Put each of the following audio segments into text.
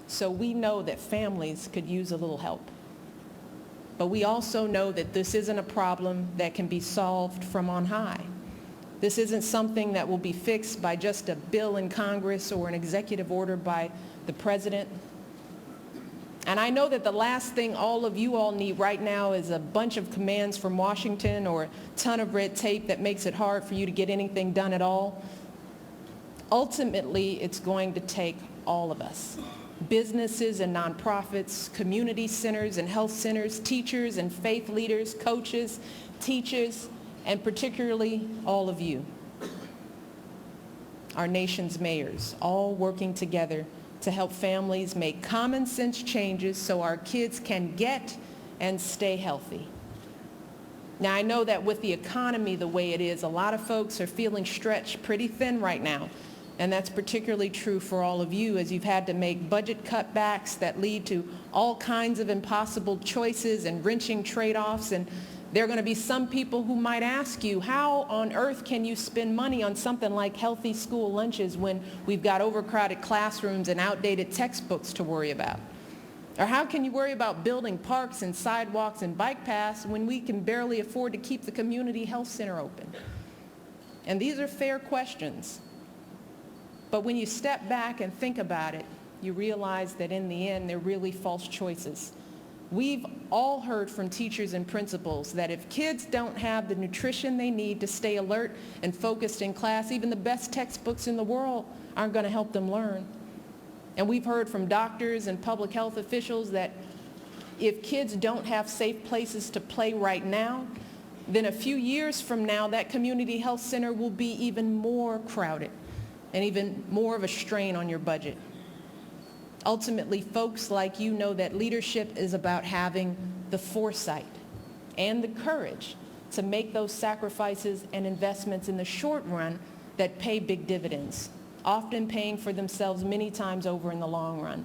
So we know that families could use a little help. But we also know that this isn't a problem that can be solved from on high. This isn't something that will be fixed by just a bill in Congress or an executive order by the president. And I know that the last thing all of you all need right now is a bunch of commands from Washington or a ton of red tape that makes it hard for you to get anything done at all. Ultimately, it's going to take all of us. Businesses and nonprofits, community centers and health centers, teachers and faith leaders, coaches, teachers, and particularly all of you, our nation's mayors, all working together to help families make common sense changes so our kids can get and stay healthy. Now, I know that with the economy the way it is, a lot of folks are feeling stretched pretty thin right now. And that's particularly true for all of you as you've had to make budget cutbacks that lead to all kinds of impossible choices and wrenching trade-offs. And there are going to be some people who might ask you, how on earth can you spend money on something like healthy school lunches when we've got overcrowded classrooms and outdated textbooks to worry about? Or how can you worry about building parks and sidewalks and bike paths when we can barely afford to keep the community health center open? And these are fair questions. But when you step back and think about it, you realize that in the end, they're really false choices. We've all heard from teachers and principals that if kids don't have the nutrition they need to stay alert and focused in class, even the best textbooks in the world aren't going to help them learn. And we've heard from doctors and public health officials that if kids don't have safe places to play right now, then a few years from now, that community health center will be even more crowded and even more of a strain on your budget. Ultimately, folks like you know that leadership is about having the foresight and the courage to make those sacrifices and investments in the short run that pay big dividends, often paying for themselves many times over in the long run.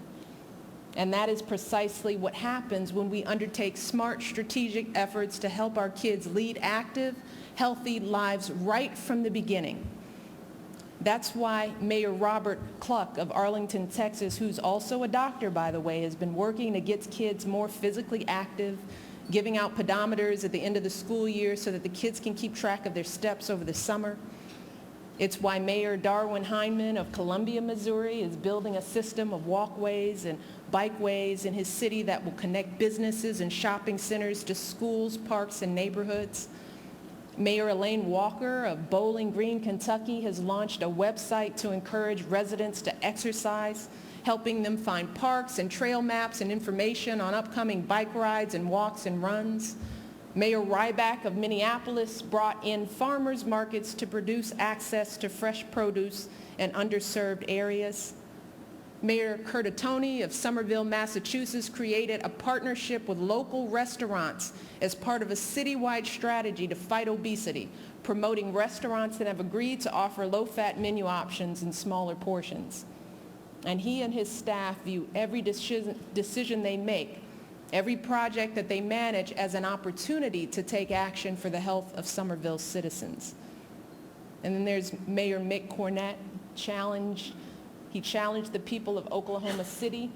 And that is precisely what happens when we undertake smart, strategic efforts to help our kids lead active, healthy lives right from the beginning. That's why Mayor Robert Cluck of Arlington, Texas, who's also a doctor, by the way, has been working to get kids more physically active, giving out pedometers at the end of the school year so that the kids can keep track of their steps over the summer. It's why Mayor Darwin Heineman of Columbia, Missouri, is building a system of walkways and bikeways in his city that will connect businesses and shopping centers to schools, parks, and neighborhoods. Mayor Elaine Walker of Bowling Green, Kentucky, has launched a website to encourage residents to exercise, helping them find parks and trail maps and information on upcoming bike rides and walks and runs. Mayor Ryback of Minneapolis brought in farmers markets to produce access to fresh produce in underserved areas. Mayor Curtatone of Somerville, Massachusetts, created a partnership with local restaurants as part of a citywide strategy to fight obesity, promoting restaurants that have agreed to offer low-fat menu options in smaller portions. And he and his staff view every decision they make, every project that they manage, as an opportunity to take action for the health of Somerville's citizens. And then there's Mayor Mick Cornett. He challenged the people of Oklahoma City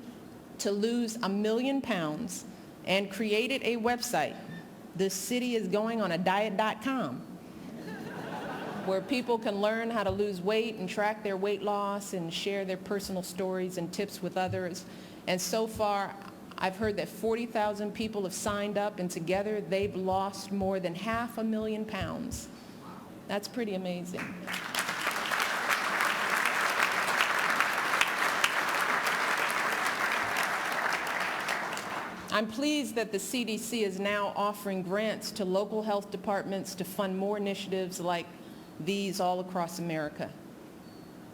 to lose 1 million pounds and created a website, thiscityisgoingoniadiet.com, where people can learn how to lose weight and track their weight loss and share their personal stories and tips with others. And so far, I've heard that 40,000 people have signed up, and together they've lost more than 500,000 pounds. That's pretty amazing. I'm pleased that the CDC is now offering grants to local health departments to fund more initiatives like these all across America.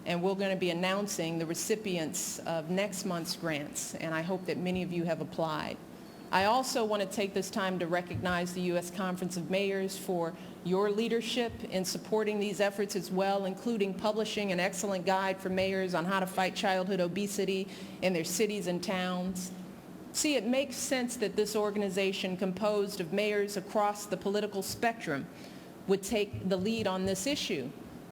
And we're going to be announcing the recipients of next month's grants, and I hope that many of you have applied. I also want to take this time to recognize the U.S. Conference of Mayors for your leadership in supporting these efforts as well, including publishing an excellent guide for mayors on how to fight childhood obesity in their cities and towns. See, it makes sense that this organization, composed of mayors across the political spectrum, would take the lead on this issue.